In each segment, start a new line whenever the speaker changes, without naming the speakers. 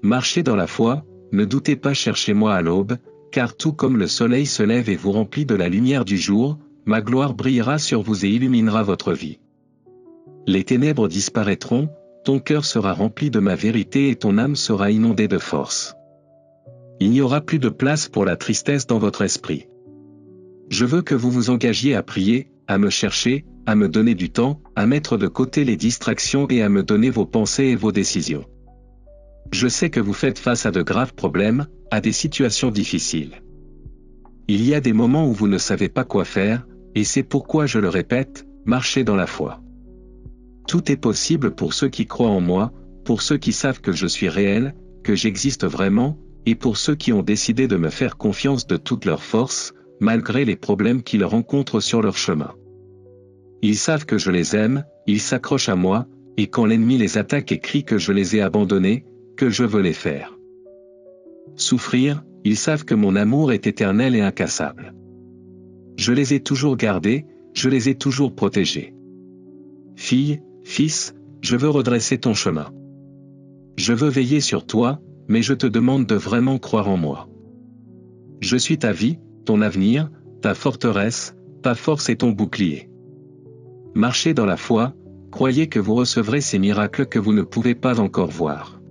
Marchez dans la foi, ne doutez pas, cherchez-moi à l'aube, car tout comme le soleil se lève et vous remplit de la lumière du jour, ma gloire brillera sur vous et illuminera votre vie. Les ténèbres disparaîtront, ton cœur sera rempli de ma vérité et ton âme sera inondée de force. Il n'y aura plus de place pour la tristesse dans votre esprit. Je veux que vous vous engagiez à prier, à me chercher, à me donner du temps, à mettre de côté les distractions et à me donner vos pensées et vos décisions. Je sais que vous faites face à de graves problèmes, à des situations difficiles. Il y a des moments où vous ne savez pas quoi faire, et c'est pourquoi je le répète, marchez dans la foi. Tout est possible pour ceux qui croient en moi, pour ceux qui savent que je suis réel, que j'existe vraiment, et pour ceux qui ont décidé de me faire confiance de toute leur force, malgré les problèmes qu'ils rencontrent sur leur chemin. Ils savent que je les aime, ils s'accrochent à moi, et quand l'ennemi les attaque et crie que je les ai abandonnés, que je veux les faire souffrir, ils savent que mon amour est éternel et incassable. Je les ai toujours gardés, je les ai toujours protégés. Fille, fils, je veux redresser ton chemin. Je veux veiller sur toi, mais je te demande de vraiment croire en moi. Je suis ta vie, ton avenir, ta forteresse, ta force et ton bouclier. Marchez dans la foi, croyez que vous recevrez ces miracles que vous ne pouvez pas encore voir.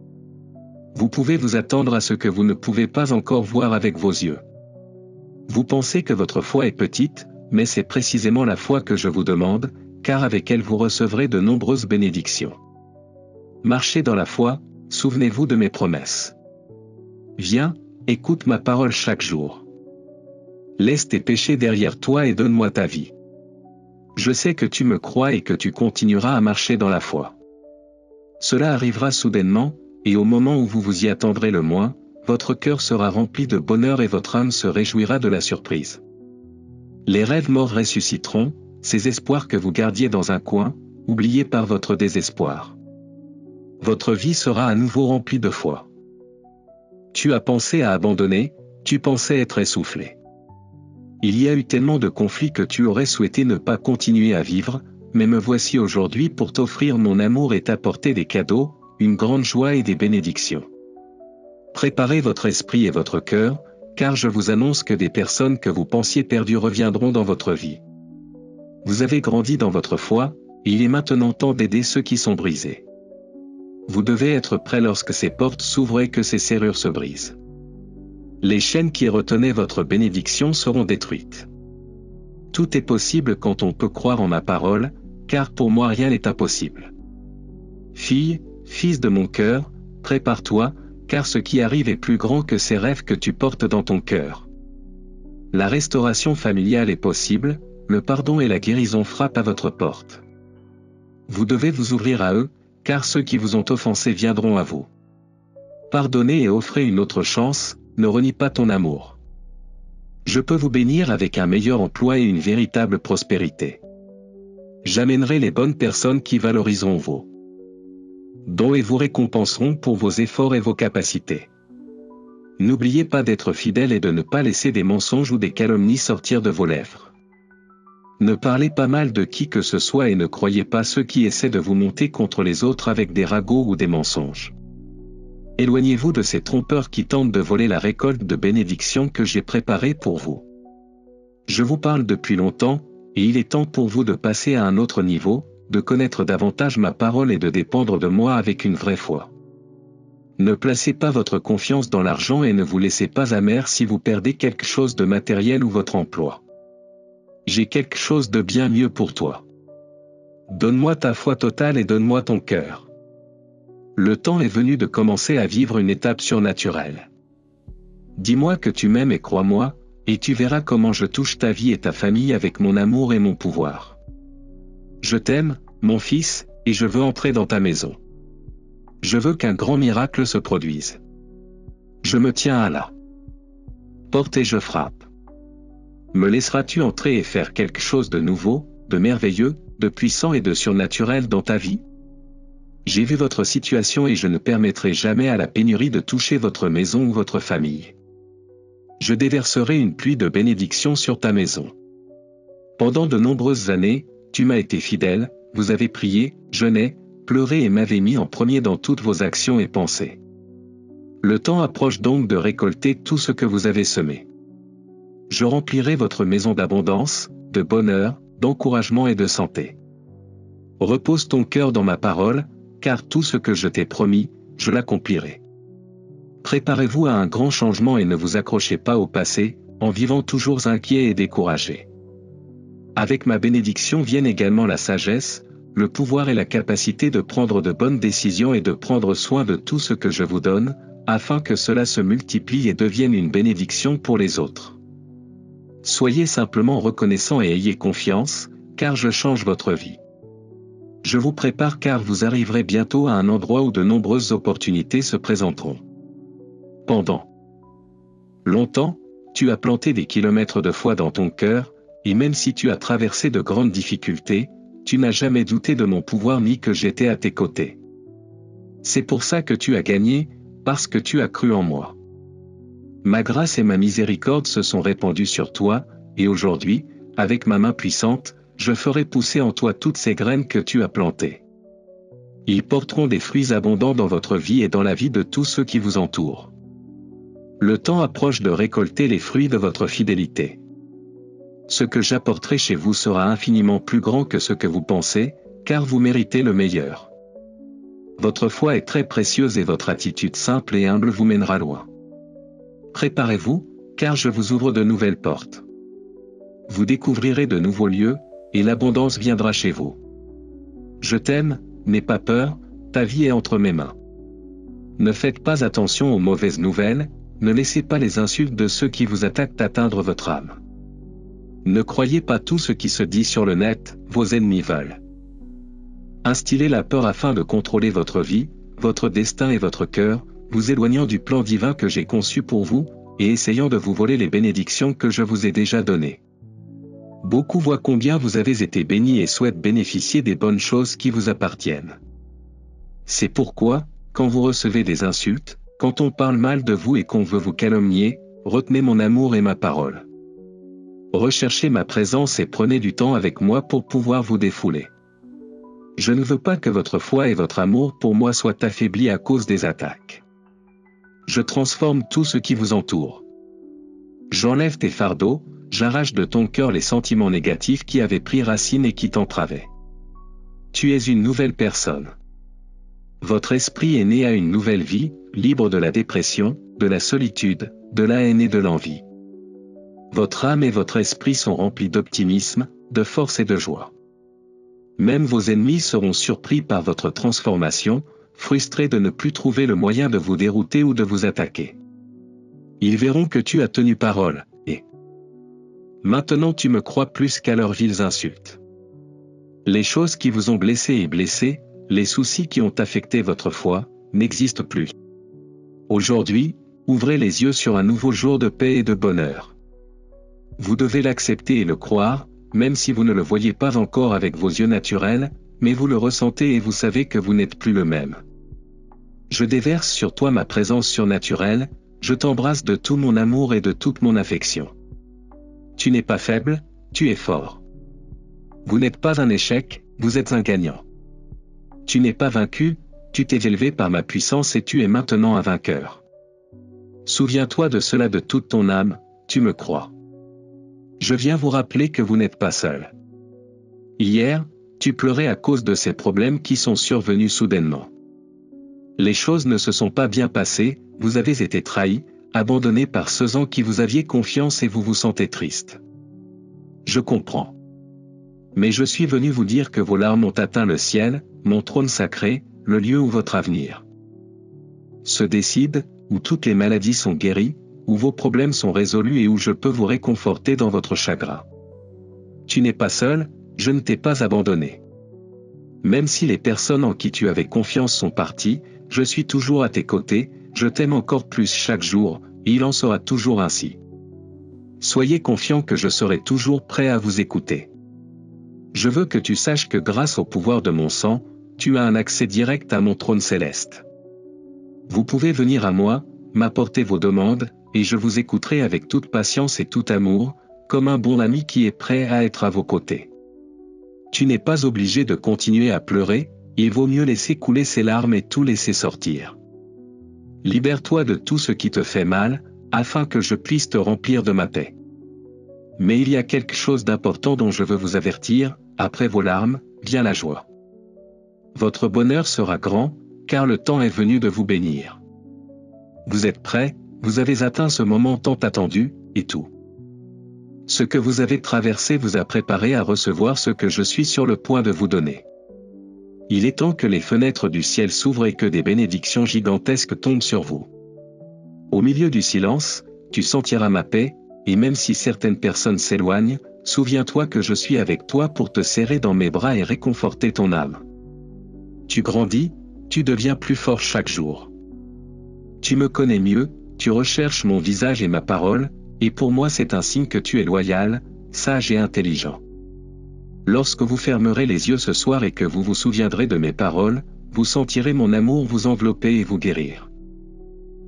Vous pouvez vous attendre à ce que vous ne pouvez pas encore voir avec vos yeux. Vous pensez que votre foi est petite, mais c'est précisément la foi que je vous demande, car avec elle vous recevrez de nombreuses bénédictions. Marchez dans la foi, souvenez-vous de mes promesses. Viens, écoute ma parole chaque jour. Laisse tes péchés derrière toi et donne-moi ta vie. Je sais que tu me crois et que tu continueras à marcher dans la foi. Cela arrivera soudainement, et au moment où vous vous y attendrez le moins, votre cœur sera rempli de bonheur et votre âme se réjouira de la surprise. Les rêves morts ressusciteront, ces espoirs que vous gardiez dans un coin, oubliés par votre désespoir. Votre vie sera à nouveau remplie de foi. Tu as pensé à abandonner, tu pensais être essoufflé. Il y a eu tellement de conflits que tu aurais souhaité ne pas continuer à vivre, mais me voici aujourd'hui pour t'offrir mon amour et t'apporter des cadeaux, une grande joie et des bénédictions. Préparez votre esprit et votre cœur, car je vous annonce que des personnes que vous pensiez perdues reviendront dans votre vie. Vous avez grandi dans votre foi, et il est maintenant temps d'aider ceux qui sont brisés. Vous devez être prêt lorsque ces portes s'ouvrent et que ces serrures se brisent. Les chaînes qui retenaient votre bénédiction seront détruites. Tout est possible quand on peut croire en ma parole, car pour moi rien n'est impossible. Fille, fils de mon cœur, prépare-toi, car ce qui arrive est plus grand que ces rêves que tu portes dans ton cœur. La restauration familiale est possible, le pardon et la guérison frappent à votre porte. Vous devez vous ouvrir à eux, car ceux qui vous ont offensé viendront à vous. Pardonnez et offrez une autre chance, ne renie pas ton amour. Je peux vous bénir avec un meilleur emploi et une véritable prospérité. J'amènerai les bonnes personnes qui valoriseront vos dons et vous récompenseront pour vos efforts et vos capacités. N'oubliez pas d'être fidèle et de ne pas laisser des mensonges ou des calomnies sortir de vos lèvres. Ne parlez pas mal de qui que ce soit et ne croyez pas ceux qui essaient de vous monter contre les autres avec des ragots ou des mensonges. Éloignez-vous de ces trompeurs qui tentent de voler la récolte de bénédictions que j'ai préparée pour vous. Je vous parle depuis longtemps, et il est temps pour vous de passer à un autre niveau, de connaître davantage ma parole et de dépendre de moi avec une vraie foi. Ne placez pas votre confiance dans l'argent et ne vous laissez pas amer si vous perdez quelque chose de matériel ou votre emploi. J'ai quelque chose de bien mieux pour toi. Donne-moi ta foi totale et donne-moi ton cœur. Le temps est venu de commencer à vivre une étape surnaturelle. Dis-moi que tu m'aimes et crois-moi, et tu verras comment je touche ta vie et ta famille avec mon amour et mon pouvoir. Je t'aime, mon fils, et je veux entrer dans ta maison. Je veux qu'un grand miracle se produise. Je me tiens à la porte et je frappe. Me laisseras-tu entrer et faire quelque chose de nouveau, de merveilleux, de puissant et de surnaturel dans ta vie? J'ai vu votre situation et je ne permettrai jamais à la pénurie de toucher votre maison ou votre famille. Je déverserai une pluie de bénédictions sur ta maison. Pendant de nombreuses années, tu m'as été fidèle, vous avez prié, jeûné, pleuré et m'avez mis en premier dans toutes vos actions et pensées. Le temps approche donc de récolter tout ce que vous avez semé. Je remplirai votre maison d'abondance, de bonheur, d'encouragement et de santé. Repose ton cœur dans ma parole, car tout ce que je t'ai promis, je l'accomplirai. Préparez-vous à un grand changement et ne vous accrochez pas au passé, en vivant toujours inquiet et découragé. Avec ma bénédiction viennent également la sagesse, le pouvoir et la capacité de prendre de bonnes décisions et de prendre soin de tout ce que je vous donne, afin que cela se multiplie et devienne une bénédiction pour les autres. Soyez simplement reconnaissants et ayez confiance, car je change votre vie. Je vous prépare car vous arriverez bientôt à un endroit où de nombreuses opportunités se présenteront. Pendant longtemps, tu as planté des kilomètres de foi dans ton cœur, et même si tu as traversé de grandes difficultés, tu n'as jamais douté de mon pouvoir ni que j'étais à tes côtés. C'est pour ça que tu as gagné, parce que tu as cru en moi. Ma grâce et ma miséricorde se sont répandues sur toi, et aujourd'hui, avec ma main puissante, je ferai pousser en toi toutes ces graines que tu as plantées. Ils porteront des fruits abondants dans votre vie et dans la vie de tous ceux qui vous entourent. Le temps approche de récolter les fruits de votre fidélité. Ce que j'apporterai chez vous sera infiniment plus grand que ce que vous pensez, car vous méritez le meilleur. Votre foi est très précieuse et votre attitude simple et humble vous mènera loin. Préparez-vous, car je vous ouvre de nouvelles portes. Vous découvrirez de nouveaux lieux, et l'abondance viendra chez vous. Je t'aime, n'aie pas peur, ta vie est entre mes mains. Ne faites pas attention aux mauvaises nouvelles, ne laissez pas les insultes de ceux qui vous attaquent atteindre votre âme. Ne croyez pas tout ce qui se dit sur le net, vos ennemis veulent instiller la peur afin de contrôler votre vie, votre destin et votre cœur, vous éloignant du plan divin que j'ai conçu pour vous, et essayant de vous voler les bénédictions que je vous ai déjà données. Beaucoup voient combien vous avez été bénis et souhaitent bénéficier des bonnes choses qui vous appartiennent. C'est pourquoi, quand vous recevez des insultes, quand on parle mal de vous et qu'on veut vous calomnier, retenez mon amour et ma parole. Recherchez ma présence et prenez du temps avec moi pour pouvoir vous défouler. Je ne veux pas que votre foi et votre amour pour moi soient affaiblis à cause des attaques. Je transforme tout ce qui vous entoure. J'enlève tes fardeaux, j'arrache de ton cœur les sentiments négatifs qui avaient pris racine et qui t'entravaient. Tu es une nouvelle personne. Votre esprit est né à une nouvelle vie, libre de la dépression, de la solitude, de la haine et de l'envie. Votre âme et votre esprit sont remplis d'optimisme, de force et de joie. Même vos ennemis seront surpris par votre transformation, frustrés de ne plus trouver le moyen de vous dérouter ou de vous attaquer. Ils verront que tu as tenu parole, et maintenant tu me crois plus qu'à leurs viles insultes. Les choses qui vous ont blessé et blessé, les soucis qui ont affecté votre foi, n'existent plus. Aujourd'hui, ouvrez les yeux sur un nouveau jour de paix et de bonheur. Vous devez l'accepter et le croire, même si vous ne le voyez pas encore avec vos yeux naturels, mais vous le ressentez et vous savez que vous n'êtes plus le même. Je déverse sur toi ma présence surnaturelle, je t'embrasse de tout mon amour et de toute mon affection. Tu n'es pas faible, tu es fort. Vous n'êtes pas un échec, vous êtes un gagnant. Tu n'es pas vaincu, tu t'es élevé par ma puissance et tu es maintenant un vainqueur. Souviens-toi de cela de toute ton âme, tu me crois. Je viens vous rappeler que vous n'êtes pas seul. Hier, tu pleurais à cause de ces problèmes qui sont survenus soudainement. Les choses ne se sont pas bien passées, vous avez été trahi, abandonné par ceux en qui vous aviez confiance et vous vous sentez triste. Je comprends. Mais je suis venu vous dire que vos larmes ont atteint le ciel, mon trône sacré, le lieu où votre avenir se décide, où toutes les maladies sont guéries, où vos problèmes sont résolus et où je peux vous réconforter dans votre chagrin. Tu n'es pas seul, je ne t'ai pas abandonné. Même si les personnes en qui tu avais confiance sont parties, je suis toujours à tes côtés, je t'aime encore plus chaque jour, et il en sera toujours ainsi. Soyez confiants que je serai toujours prêt à vous écouter. Je veux que tu saches que grâce au pouvoir de mon sang, tu as un accès direct à mon trône céleste. Vous pouvez venir à moi, m'apporter vos demandes, et je vous écouterai avec toute patience et tout amour, comme un bon ami qui est prêt à être à vos côtés. Tu n'es pas obligé de continuer à pleurer, il vaut mieux laisser couler ses larmes et tout laisser sortir. Libère-toi de tout ce qui te fait mal, afin que je puisse te remplir de ma paix. Mais il y a quelque chose d'important dont je veux vous avertir, après vos larmes, vient la joie. Votre bonheur sera grand, car le temps est venu de vous bénir. Vous êtes prêts, vous avez atteint ce moment tant attendu, et tout ce que vous avez traversé vous a préparé à recevoir ce que je suis sur le point de vous donner. Il est temps que les fenêtres du ciel s'ouvrent et que des bénédictions gigantesques tombent sur vous. Au milieu du silence, tu sentiras ma paix, et même si certaines personnes s'éloignent, souviens-toi que je suis avec toi pour te serrer dans mes bras et réconforter ton âme. Tu grandis, tu deviens plus fort chaque jour. Tu me connais mieux, tu recherches mon visage et ma parole, et pour moi c'est un signe que tu es loyal, sage et intelligent. Lorsque vous fermerez les yeux ce soir et que vous vous souviendrez de mes paroles, vous sentirez mon amour vous envelopper et vous guérir.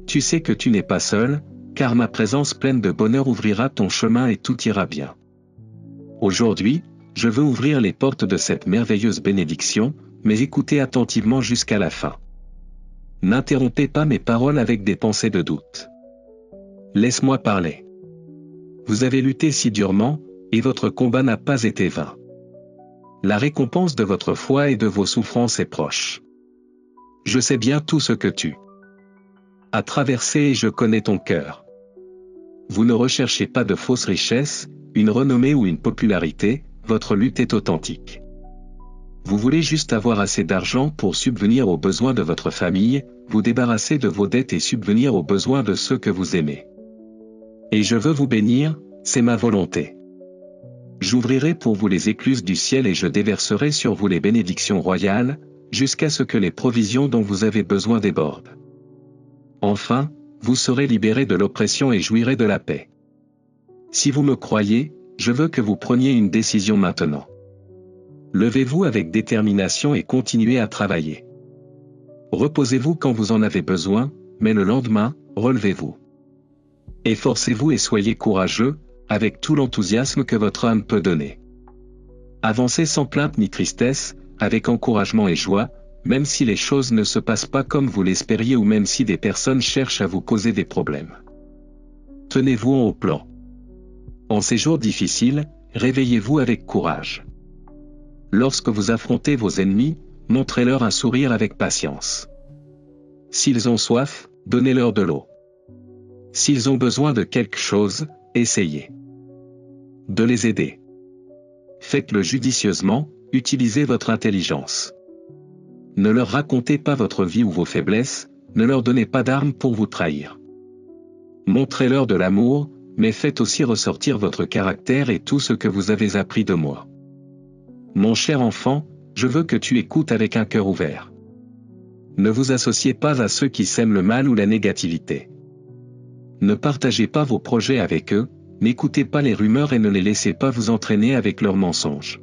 Tu sais que tu n'es pas seul, car ma présence pleine de bonheur ouvrira ton chemin et tout ira bien. Aujourd'hui, je veux ouvrir les portes de cette merveilleuse bénédiction, mais écoutez attentivement jusqu'à la fin. N'interrompez pas mes paroles avec des pensées de doute. Laisse-moi parler. Vous avez lutté si durement, et votre combat n'a pas été vain. La récompense de votre foi et de vos souffrances est proche. Je sais bien tout ce que tu as traversé et je connais ton cœur. Vous ne recherchez pas de fausses richesses, une renommée ou une popularité, votre lutte est authentique. Vous voulez juste avoir assez d'argent pour subvenir aux besoins de votre famille, vous débarrasser de vos dettes et subvenir aux besoins de ceux que vous aimez. Et je veux vous bénir, c'est ma volonté. J'ouvrirai pour vous les écluses du ciel et je déverserai sur vous les bénédictions royales, jusqu'à ce que les provisions dont vous avez besoin débordent. Enfin, vous serez libérés de l'oppression et jouirez de la paix. Si vous me croyez, je veux que vous preniez une décision maintenant. Levez-vous avec détermination et continuez à travailler. Reposez-vous quand vous en avez besoin, mais le lendemain, relevez-vous. Efforcez-vous et soyez courageux, avec tout l'enthousiasme que votre âme peut donner. Avancez sans plainte ni tristesse, avec encouragement et joie, même si les choses ne se passent pas comme vous l'espériez ou même si des personnes cherchent à vous causer des problèmes. Tenez-vous en haut plan. En ces jours difficiles, réveillez-vous avec courage. Lorsque vous affrontez vos ennemis, montrez-leur un sourire avec patience. S'ils ont soif, donnez-leur de l'eau. S'ils ont besoin de quelque chose, essayez de les aider. Faites-le judicieusement, utilisez votre intelligence. Ne leur racontez pas votre vie ou vos faiblesses, ne leur donnez pas d'armes pour vous trahir. Montrez-leur de l'amour, mais faites aussi ressortir votre caractère et tout ce que vous avez appris de moi. Mon cher enfant, je veux que tu écoutes avec un cœur ouvert. Ne vous associez pas à ceux qui sèment le mal ou la négativité. Ne partagez pas vos projets avec eux, n'écoutez pas les rumeurs et ne les laissez pas vous entraîner avec leurs mensonges.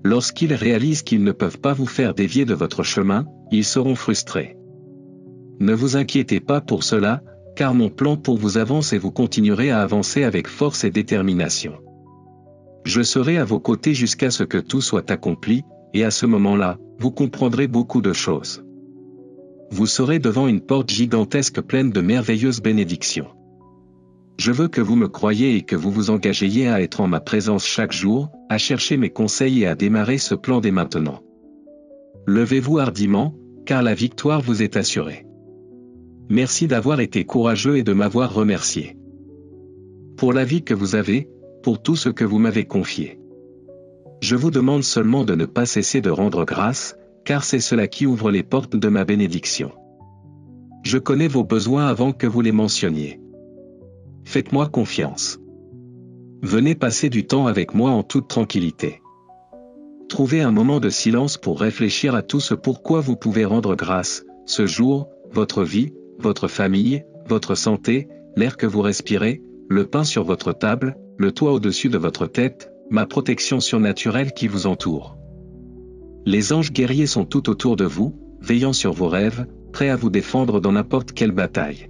Lorsqu'ils réalisent qu'ils ne peuvent pas vous faire dévier de votre chemin, ils seront frustrés. Ne vous inquiétez pas pour cela, car mon plan pour vous avance et vous continuerez à avancer avec force et détermination. Je serai à vos côtés jusqu'à ce que tout soit accompli, et à ce moment-là, vous comprendrez beaucoup de choses. Vous serez devant une porte gigantesque pleine de merveilleuses bénédictions. Je veux que vous me croyiez et que vous vous engagiez à être en ma présence chaque jour, à chercher mes conseils et à démarrer ce plan dès maintenant. Levez-vous hardiment, car la victoire vous est assurée. Merci d'avoir été courageux et de m'avoir remercié. Pour la vie que vous avez, pour tout ce que vous m'avez confié. Je vous demande seulement de ne pas cesser de rendre grâce, car c'est cela qui ouvre les portes de ma bénédiction. Je connais vos besoins avant que vous les mentionniez. Faites-moi confiance. Venez passer du temps avec moi en toute tranquillité. Trouvez un moment de silence pour réfléchir à tout ce pourquoi vous pouvez rendre grâce, ce jour, votre vie, votre famille, votre santé, l'air que vous respirez, le pain sur votre table, le toit au-dessus de votre tête, ma protection surnaturelle qui vous entoure. Les anges guerriers sont tout autour de vous, veillant sur vos rêves, prêts à vous défendre dans n'importe quelle bataille.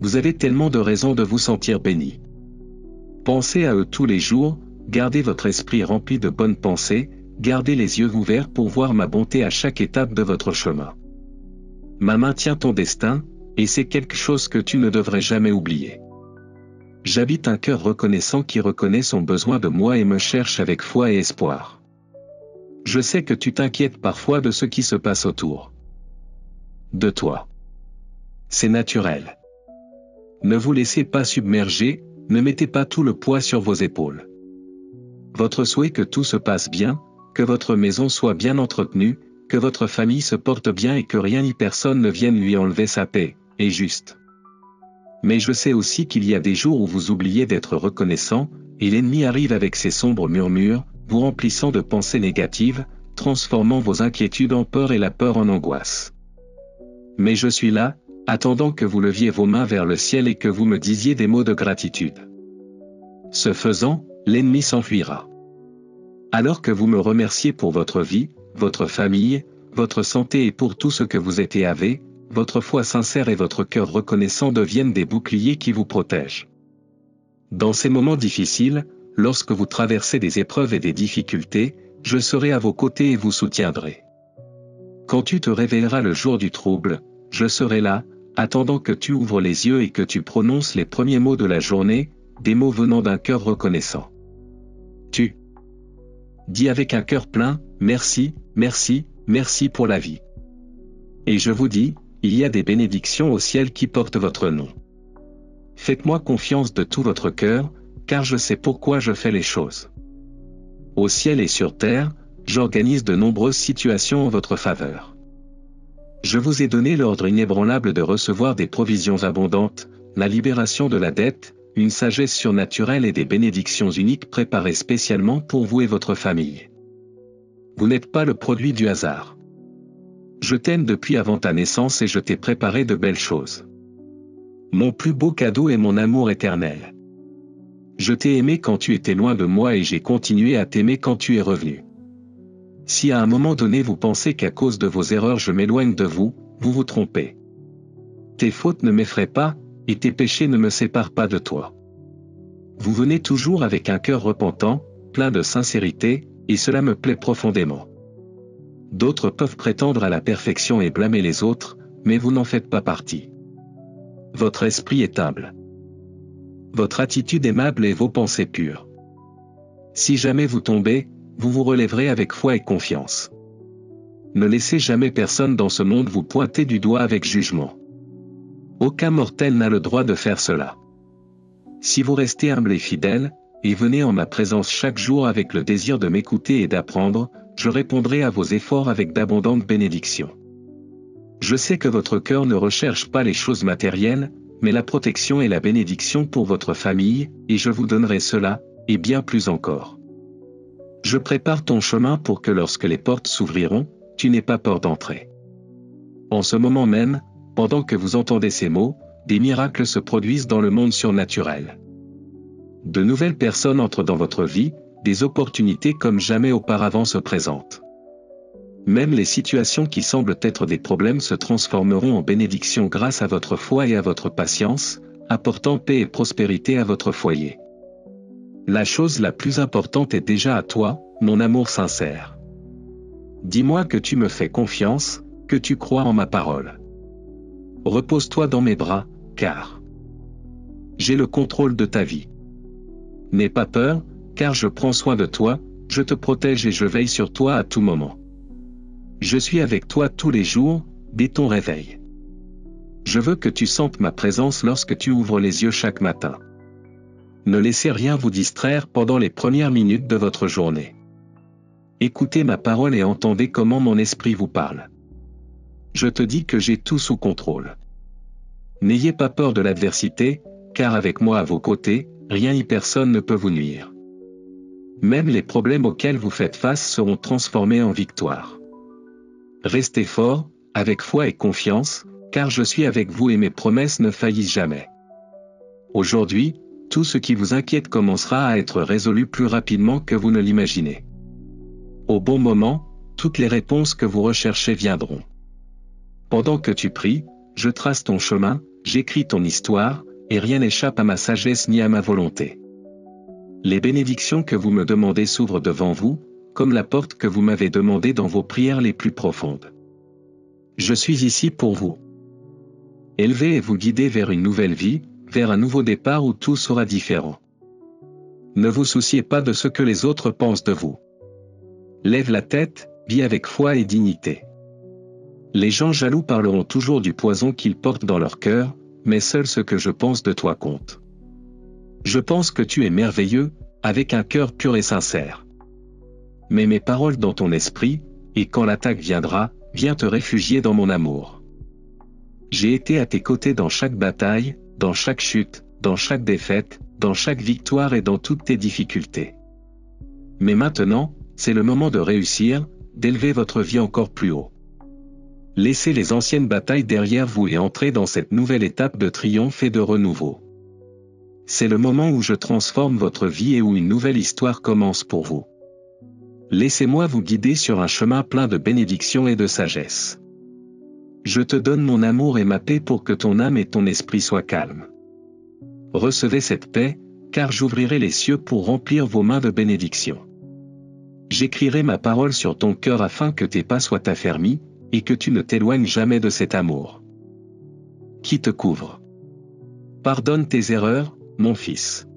Vous avez tellement de raisons de vous sentir béni. Pensez à eux tous les jours, gardez votre esprit rempli de bonnes pensées, gardez les yeux ouverts pour voir ma bonté à chaque étape de votre chemin. Ma main tient ton destin, et c'est quelque chose que tu ne devrais jamais oublier. J'habite un cœur reconnaissant qui reconnaît son besoin de moi et me cherche avec foi et espoir. Je sais que tu t'inquiètes parfois de ce qui se passe autour de toi. C'est naturel. Ne vous laissez pas submerger, ne mettez pas tout le poids sur vos épaules. Votre souhait que tout se passe bien, que votre maison soit bien entretenue, que votre famille se porte bien et que rien ni personne ne vienne lui enlever sa paix, est juste. Mais je sais aussi qu'il y a des jours où vous oubliez d'être reconnaissant, et l'ennemi arrive avec ses sombres murmures, vous remplissant de pensées négatives, transformant vos inquiétudes en peur et la peur en angoisse. Mais je suis là, attendant que vous leviez vos mains vers le ciel et que vous me disiez des mots de gratitude. Ce faisant, l'ennemi s'enfuira. Alors que vous me remerciez pour votre vie, votre famille, votre santé et pour tout ce que vous êtes et avez, votre foi sincère et votre cœur reconnaissant deviennent des boucliers qui vous protègent. Dans ces moments difficiles, lorsque vous traversez des épreuves et des difficultés, je serai à vos côtés et vous soutiendrai. Quand tu te réveilleras le jour du trouble, je serai là, attendant que tu ouvres les yeux et que tu prononces les premiers mots de la journée, des mots venant d'un cœur reconnaissant. Tu dis avec un cœur plein, merci, merci, merci pour la vie. Et je vous dis, il y a des bénédictions au ciel qui portent votre nom. Faites-moi confiance de tout votre cœur, car je sais pourquoi je fais les choses. Au ciel et sur terre, j'organise de nombreuses situations en votre faveur. Je vous ai donné l'ordre inébranlable de recevoir des provisions abondantes, la libération de la dette, une sagesse surnaturelle et des bénédictions uniques préparées spécialement pour vous et votre famille. Vous n'êtes pas le produit du hasard. Je t'aime depuis avant ta naissance et je t'ai préparé de belles choses. Mon plus beau cadeau est mon amour éternel. Je t'ai aimé quand tu étais loin de moi et j'ai continué à t'aimer quand tu es revenu. Si à un moment donné vous pensez qu'à cause de vos erreurs je m'éloigne de vous, vous vous trompez. Tes fautes ne m'effraient pas, et tes péchés ne me séparent pas de toi. Vous venez toujours avec un cœur repentant, plein de sincérité, et cela me plaît profondément. D'autres peuvent prétendre à la perfection et blâmer les autres, mais vous n'en faites pas partie. Votre esprit est humble. Votre attitude aimable et vos pensées pures. Si jamais vous tombez, vous vous relèverez avec foi et confiance. Ne laissez jamais personne dans ce monde vous pointer du doigt avec jugement. Aucun mortel n'a le droit de faire cela. Si vous restez humble et fidèle, et venez en ma présence chaque jour avec le désir de m'écouter et d'apprendre, je répondrai à vos efforts avec d'abondantes bénédictions. Je sais que votre cœur ne recherche pas les choses matérielles, mais la protection et la bénédiction pour votre famille, et je vous donnerai cela, et bien plus encore. Je prépare ton chemin pour que lorsque les portes s'ouvriront, tu n'aies pas peur d'entrer. En ce moment même, pendant que vous entendez ces mots, des miracles se produisent dans le monde surnaturel. De nouvelles personnes entrent dans votre vie, des opportunités comme jamais auparavant se présentent. Même les situations qui semblent être des problèmes se transformeront en bénédictions grâce à votre foi et à votre patience, apportant paix et prospérité à votre foyer. La chose la plus importante est déjà à toi, mon amour sincère. Dis-moi que tu me fais confiance, que tu crois en ma parole. Repose-toi dans mes bras, car j'ai le contrôle de ta vie. N'aie pas peur, car je prends soin de toi, je te protège et je veille sur toi à tout moment. Je suis avec toi tous les jours, dès ton réveil. Je veux que tu sentes ma présence lorsque tu ouvres les yeux chaque matin. Ne laissez rien vous distraire pendant les premières minutes de votre journée. Écoutez ma parole et entendez comment mon esprit vous parle. Je te dis que j'ai tout sous contrôle. N'ayez pas peur de l'adversité, car avec moi à vos côtés, rien ni personne ne peut vous nuire. Même les problèmes auxquels vous faites face seront transformés en victoire. Restez forts, avec foi et confiance, car je suis avec vous et mes promesses ne faillissent jamais. Aujourd'hui, tout ce qui vous inquiète commencera à être résolu plus rapidement que vous ne l'imaginez. Au bon moment, toutes les réponses que vous recherchez viendront. Pendant que tu pries, je trace ton chemin, j'écris ton histoire, et rien n'échappe à ma sagesse ni à ma volonté. Les bénédictions que vous me demandez s'ouvrent devant vous, comme la porte que vous m'avez demandée dans vos prières les plus profondes. Je suis ici pour vous. Élever et vous guider vers une nouvelle vie, vers un nouveau départ où tout sera différent. Ne vous souciez pas de ce que les autres pensent de vous. Lève la tête, vis avec foi et dignité. Les gens jaloux parleront toujours du poison qu'ils portent dans leur cœur, mais seul ce que je pense de toi compte. Je pense que tu es merveilleux, avec un cœur pur et sincère. Mets mes paroles dans ton esprit, et quand l'attaque viendra, viens te réfugier dans mon amour. J'ai été à tes côtés dans chaque bataille, dans chaque chute, dans chaque défaite, dans chaque victoire et dans toutes tes difficultés. Mais maintenant, c'est le moment de réussir, d'élever votre vie encore plus haut. Laissez les anciennes batailles derrière vous et entrez dans cette nouvelle étape de triomphe et de renouveau. C'est le moment où je transforme votre vie et où une nouvelle histoire commence pour vous. Laissez-moi vous guider sur un chemin plein de bénédictions et de sagesse. Je te donne mon amour et ma paix pour que ton âme et ton esprit soient calmes. Recevez cette paix, car j'ouvrirai les cieux pour remplir vos mains de bénédictions. J'écrirai ma parole sur ton cœur afin que tes pas soient affermis, et que tu ne t'éloignes jamais de cet amour qui te couvre. Pardonne tes erreurs, mon fils.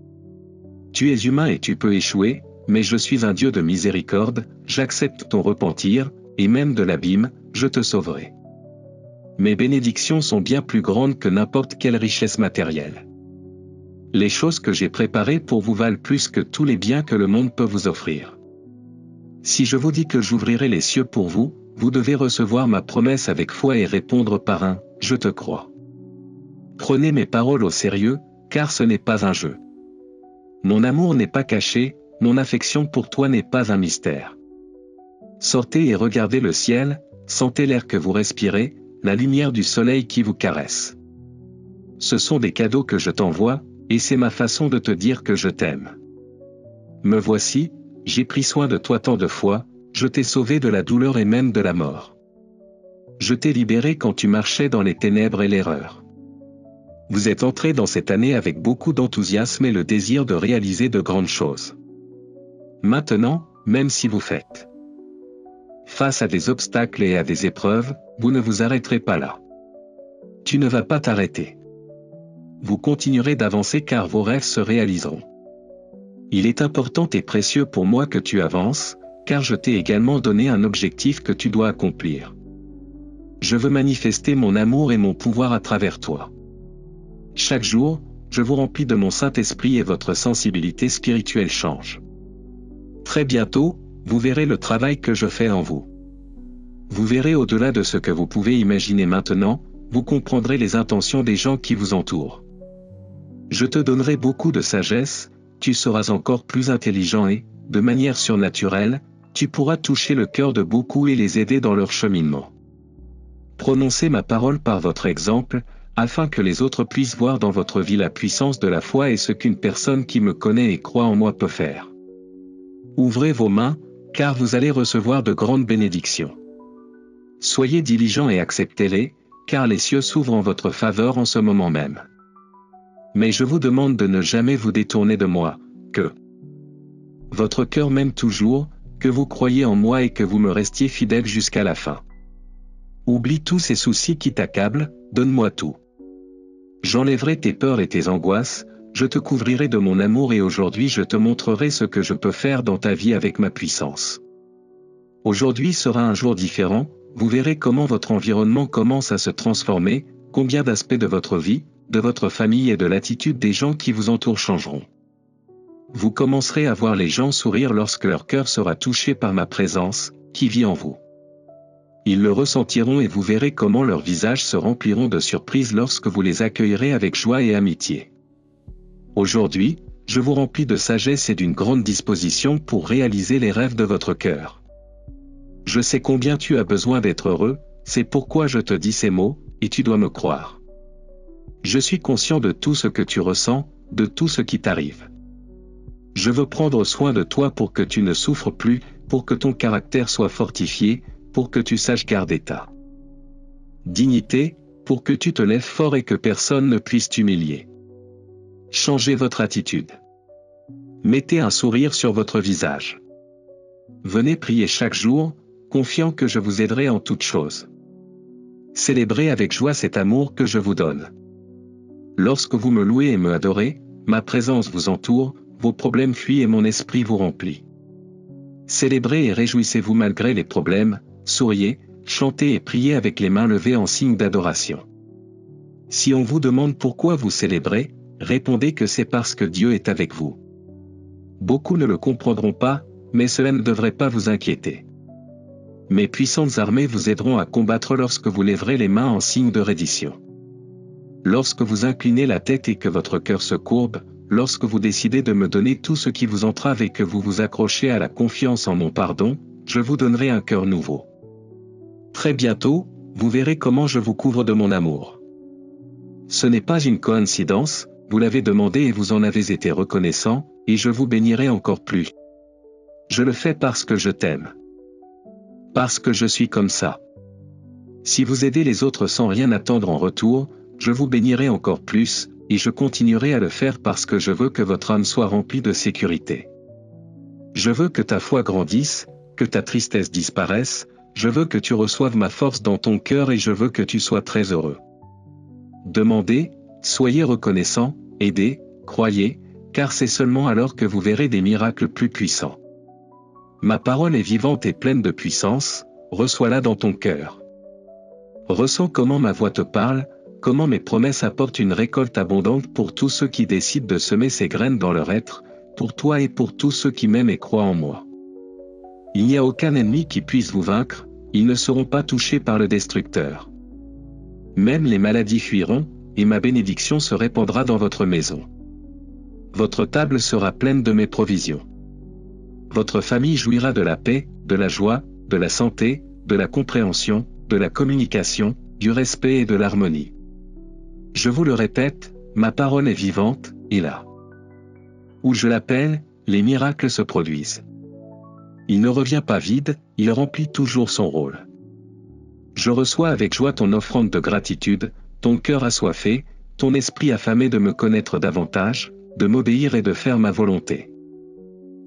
Tu es humain et tu peux échouer, mais je suis un Dieu de miséricorde, j'accepte ton repentir, et même de l'abîme, je te sauverai. Mes bénédictions sont bien plus grandes que n'importe quelle richesse matérielle. Les choses que j'ai préparées pour vous valent plus que tous les biens que le monde peut vous offrir. Si je vous dis que j'ouvrirai les cieux pour vous, vous devez recevoir ma promesse avec foi et répondre par un « Je te crois ». Prenez mes paroles au sérieux, car ce n'est pas un jeu. Mon amour n'est pas caché, mon affection pour toi n'est pas un mystère. Sortez et regardez le ciel, sentez l'air que vous respirez, la lumière du soleil qui vous caresse. Ce sont des cadeaux que je t'envoie, et c'est ma façon de te dire que je t'aime. Me voici, j'ai pris soin de toi tant de fois, je t'ai sauvé de la douleur et même de la mort. Je t'ai libéré quand tu marchais dans les ténèbres et l'erreur. Vous êtes entré dans cette année avec beaucoup d'enthousiasme et le désir de réaliser de grandes choses. Maintenant, même si vous faites face à des obstacles et à des épreuves, vous ne vous arrêterez pas là. Tu ne vas pas t'arrêter. Vous continuerez d'avancer car vos rêves se réaliseront. Il est important et précieux pour moi que tu avances, car je t'ai également donné un objectif que tu dois accomplir. Je veux manifester mon amour et mon pouvoir à travers toi. Chaque jour, je vous remplis de mon Saint-Esprit et votre sensibilité spirituelle change. Très bientôt, vous verrez le travail que je fais en vous. Vous verrez au-delà de ce que vous pouvez imaginer maintenant, vous comprendrez les intentions des gens qui vous entourent. Je te donnerai beaucoup de sagesse, tu seras encore plus intelligent et, de manière surnaturelle, tu pourras toucher le cœur de beaucoup et les aider dans leur cheminement. Prononcez ma parole par votre exemple, afin que les autres puissent voir dans votre vie la puissance de la foi et ce qu'une personne qui me connaît et croit en moi peut faire. Ouvrez vos mains, car vous allez recevoir de grandes bénédictions. Soyez diligents et acceptez-les, car les cieux s'ouvrent en votre faveur en ce moment même. Mais je vous demande de ne jamais vous détourner de moi, que votre cœur m'aime toujours, que vous croyez en moi et que vous me restiez fidèle jusqu'à la fin. Oublie tous ces soucis qui t'accablent, donne-moi tout. J'enlèverai tes peurs et tes angoisses, je te couvrirai de mon amour et aujourd'hui je te montrerai ce que je peux faire dans ta vie avec ma puissance. Aujourd'hui sera un jour différent, vous verrez comment votre environnement commence à se transformer, combien d'aspects de votre vie, de votre famille et de l'attitude des gens qui vous entourent changeront. Vous commencerez à voir les gens sourire lorsque leur cœur sera touché par ma présence, qui vit en vous. Ils le ressentiront et vous verrez comment leurs visages se rempliront de surprise lorsque vous les accueillerez avec joie et amitié. Aujourd'hui, je vous remplis de sagesse et d'une grande disposition pour réaliser les rêves de votre cœur. Je sais combien tu as besoin d'être heureux, c'est pourquoi je te dis ces mots, et tu dois me croire. Je suis conscient de tout ce que tu ressens, de tout ce qui t'arrive. Je veux prendre soin de toi pour que tu ne souffres plus, pour que ton caractère soit fortifié, pour que tu saches garder ta dignité, pour que tu te lèves fort et que personne ne puisse t'humilier. Changez votre attitude. Mettez un sourire sur votre visage. Venez prier chaque jour, confiant que je vous aiderai en toutes choses. Célébrez avec joie cet amour que je vous donne. Lorsque vous me louez et me adorez, ma présence vous entoure, vos problèmes fuient et mon esprit vous remplit. Célébrez et réjouissez-vous malgré les problèmes, souriez, chantez et priez avec les mains levées en signe d'adoration. Si on vous demande pourquoi vous célébrez, répondez que c'est parce que Dieu est avec vous. Beaucoup ne le comprendront pas, mais cela ne devrait pas vous inquiéter. Mes puissantes armées vous aideront à combattre lorsque vous lèverez les mains en signe de reddition. Lorsque vous inclinez la tête et que votre cœur se courbe, lorsque vous décidez de me donner tout ce qui vous entrave et que vous vous accrochez à la confiance en mon pardon, je vous donnerai un cœur nouveau. Très bientôt, vous verrez comment je vous couvre de mon amour. Ce n'est pas une coïncidence, vous l'avez demandé et vous en avez été reconnaissant, et je vous bénirai encore plus. Je le fais parce que je t'aime. Parce que je suis comme ça. Si vous aidez les autres sans rien attendre en retour, je vous bénirai encore plus, et je continuerai à le faire parce que je veux que votre âme soit remplie de sécurité. Je veux que ta foi grandisse, que ta tristesse disparaisse, je veux que tu reçoives ma force dans ton cœur et je veux que tu sois très heureux. Demandez, soyez reconnaissants, aidez, croyez, car c'est seulement alors que vous verrez des miracles plus puissants. Ma parole est vivante et pleine de puissance, reçois-la dans ton cœur. Ressens comment ma voix te parle, comment mes promesses apportent une récolte abondante pour tous ceux qui décident de semer ces graines dans leur être, pour toi et pour tous ceux qui m'aiment et croient en moi. Il n'y a aucun ennemi qui puisse vous vaincre, ils ne seront pas touchés par le destructeur. Même les maladies fuiront, et ma bénédiction se répandra dans votre maison. Votre table sera pleine de mes provisions. Votre famille jouira de la paix, de la joie, de la santé, de la compréhension, de la communication, du respect et de l'harmonie. Je vous le répète, ma parole est vivante, et là où je l'appelle, les miracles se produisent. Il ne revient pas vide, il remplit toujours son rôle. Je reçois avec joie ton offrande de gratitude, ton cœur assoiffé, ton esprit affamé de me connaître davantage, de m'obéir et de faire ma volonté.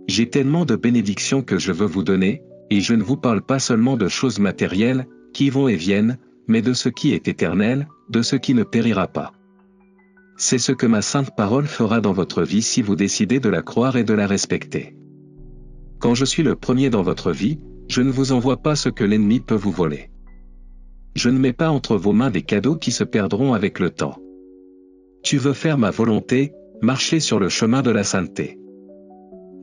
J'ai tellement de bénédictions que je veux vous donner, et je ne vous parle pas seulement de choses matérielles, qui vont et viennent, mais de ce qui est éternel, de ce qui ne périra pas. C'est ce que ma sainte parole fera dans votre vie si vous décidez de la croire et de la respecter. Quand je suis le premier dans votre vie, je ne vous envoie pas ce que l'ennemi peut vous voler. Je ne mets pas entre vos mains des cadeaux qui se perdront avec le temps. Tu veux faire ma volonté, marcher sur le chemin de la sainteté.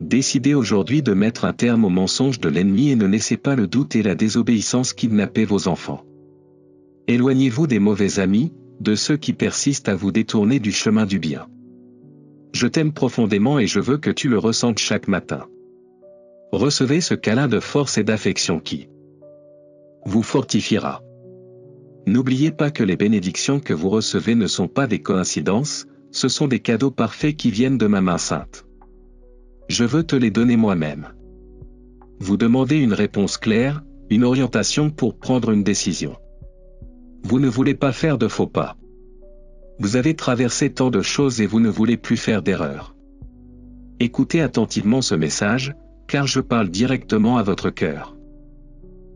Décidez aujourd'hui de mettre un terme aux mensonges de l'ennemi et ne laissez pas le doute et la désobéissance kidnapper vos enfants. Éloignez-vous des mauvais amis, de ceux qui persistent à vous détourner du chemin du bien. Je t'aime profondément et je veux que tu le ressentes chaque matin. Recevez ce câlin de force et d'affection qui vous fortifiera. N'oubliez pas que les bénédictions que vous recevez ne sont pas des coïncidences, ce sont des cadeaux parfaits qui viennent de ma main sainte. Je veux te les donner moi-même. Vous demandez une réponse claire, une orientation pour prendre une décision. Vous ne voulez pas faire de faux pas. Vous avez traversé tant de choses et vous ne voulez plus faire d'erreurs. Écoutez attentivement ce message, car je parle directement à votre cœur.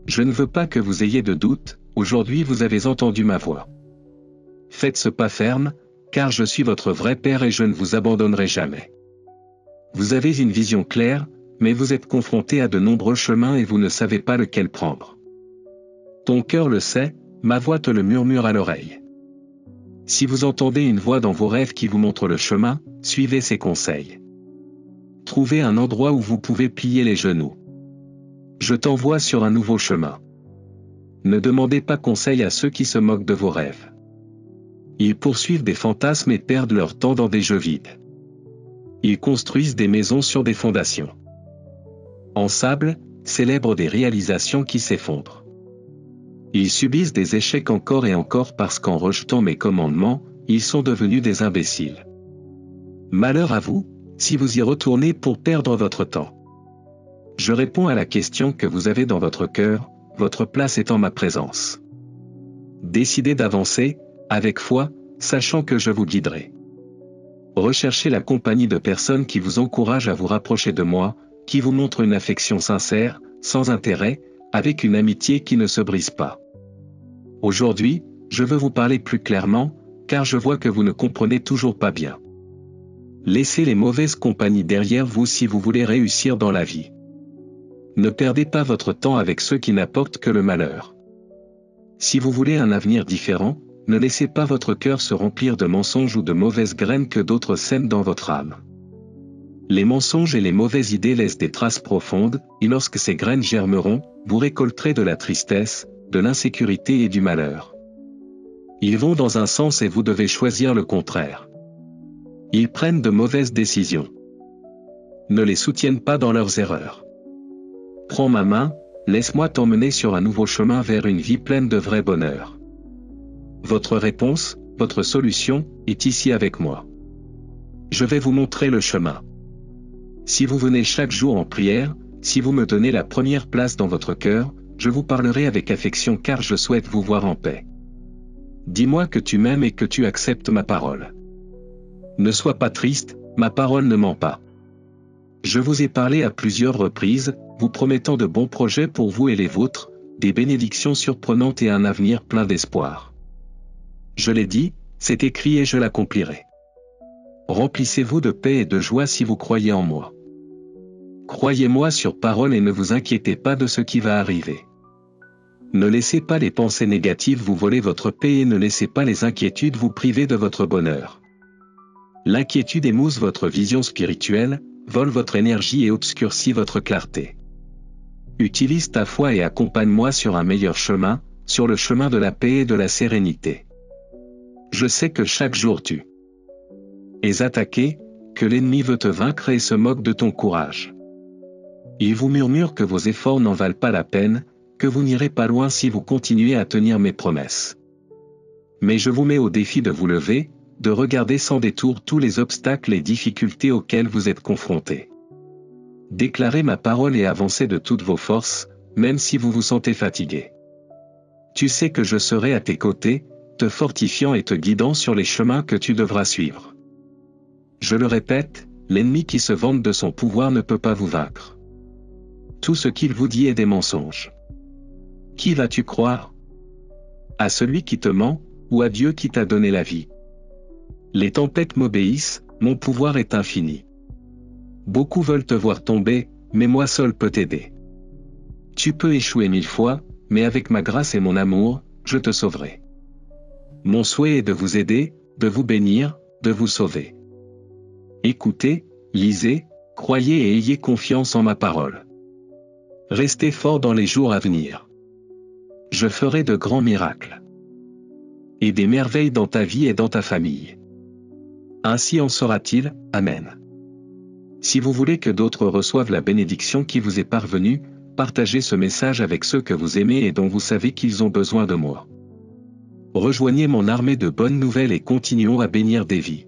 Je ne veux pas que vous ayez de doute, aujourd'hui vous avez entendu ma voix. Faites ce pas ferme, car je suis votre vrai Père et je ne vous abandonnerai jamais. Vous avez une vision claire, mais vous êtes confronté à de nombreux chemins et vous ne savez pas lequel prendre. Ton cœur le sait, ma voix te le murmure à l'oreille. Si vous entendez une voix dans vos rêves qui vous montre le chemin, suivez ses conseils. Trouvez un endroit où vous pouvez plier les genoux. Je t'envoie sur un nouveau chemin. Ne demandez pas conseil à ceux qui se moquent de vos rêves. Ils poursuivent des fantasmes et perdent leur temps dans des jeux vides. Ils construisent des maisons sur des fondations en sable, célèbrent des réalisations qui s'effondrent. Ils subissent des échecs encore et encore parce qu'en rejetant mes commandements, ils sont devenus des imbéciles. Malheur à vous, si vous y retournez pour perdre votre temps. Je réponds à la question que vous avez dans votre cœur, votre place est en ma présence. Décidez d'avancer, avec foi, sachant que je vous guiderai. Recherchez la compagnie de personnes qui vous encouragent à vous rapprocher de moi, qui vous montrent une affection sincère, sans intérêt, avec une amitié qui ne se brise pas. Aujourd'hui, je veux vous parler plus clairement, car je vois que vous ne comprenez toujours pas bien. Laissez les mauvaises compagnies derrière vous si vous voulez réussir dans la vie. Ne perdez pas votre temps avec ceux qui n'apportent que le malheur. Si vous voulez un avenir différent, ne laissez pas votre cœur se remplir de mensonges ou de mauvaises graines que d'autres sèment dans votre âme. Les mensonges et les mauvaises idées laissent des traces profondes, et lorsque ces graines germeront, vous récolterez de la tristesse, de l'insécurité et du malheur. Ils vont dans un sens et vous devez choisir le contraire. Ils prennent de mauvaises décisions. Ne les soutiennent pas dans leurs erreurs. Prends ma main, laisse-moi t'emmener sur un nouveau chemin vers une vie pleine de vrai bonheur. Votre réponse, votre solution, est ici avec moi. Je vais vous montrer le chemin. Si vous venez chaque jour en prière, si vous me donnez la première place dans votre cœur, je vous parlerai avec affection car je souhaite vous voir en paix. Dis-moi que tu m'aimes et que tu acceptes ma parole. Ne sois pas triste, ma parole ne ment pas. Je vous ai parlé à plusieurs reprises, vous promettant de bons projets pour vous et les vôtres, des bénédictions surprenantes et un avenir plein d'espoir. Je l'ai dit, c'est écrit et je l'accomplirai. Remplissez-vous de paix et de joie si vous croyez en moi. Croyez-moi sur parole et ne vous inquiétez pas de ce qui va arriver. Ne laissez pas les pensées négatives vous voler votre paix et ne laissez pas les inquiétudes vous priver de votre bonheur. L'inquiétude émousse votre vision spirituelle, vole votre énergie et obscurcit votre clarté. Utilise ta foi et accompagne-moi sur un meilleur chemin, sur le chemin de la paix et de la sérénité. Je sais que chaque jour tu es attaqué, que l'ennemi veut te vaincre et se moque de ton courage. Il vous murmure que vos efforts n'en valent pas la peine, que vous n'irez pas loin si vous continuez à tenir mes promesses. Mais je vous mets au défi de vous lever, de regarder sans détour tous les obstacles et difficultés auxquels vous êtes confrontés. Déclarez ma parole et avancez de toutes vos forces, même si vous vous sentez fatigué. Tu sais que je serai à tes côtés, te fortifiant et te guidant sur les chemins que tu devras suivre. Je le répète, l'ennemi qui se vante de son pouvoir ne peut pas vous vaincre. Tout ce qu'il vous dit est des mensonges. Qui vas-tu croire? À celui qui te ment, ou à Dieu qui t'a donné la vie? Les tempêtes m'obéissent, mon pouvoir est infini. Beaucoup veulent te voir tomber, mais moi seul peux t'aider. Tu peux échouer 1000 fois, mais avec ma grâce et mon amour, je te sauverai. Mon souhait est de vous aider, de vous bénir, de vous sauver. Écoutez, lisez, croyez et ayez confiance en ma parole. Restez forts dans les jours à venir. Je ferai de grands miracles. Et des merveilles dans ta vie et dans ta famille. Ainsi en sera-t-il, Amen. Si vous voulez que d'autres reçoivent la bénédiction qui vous est parvenue, partagez ce message avec ceux que vous aimez et dont vous savez qu'ils ont besoin de moi. Rejoignez mon armée de bonnes nouvelles et continuons à bénir des vies.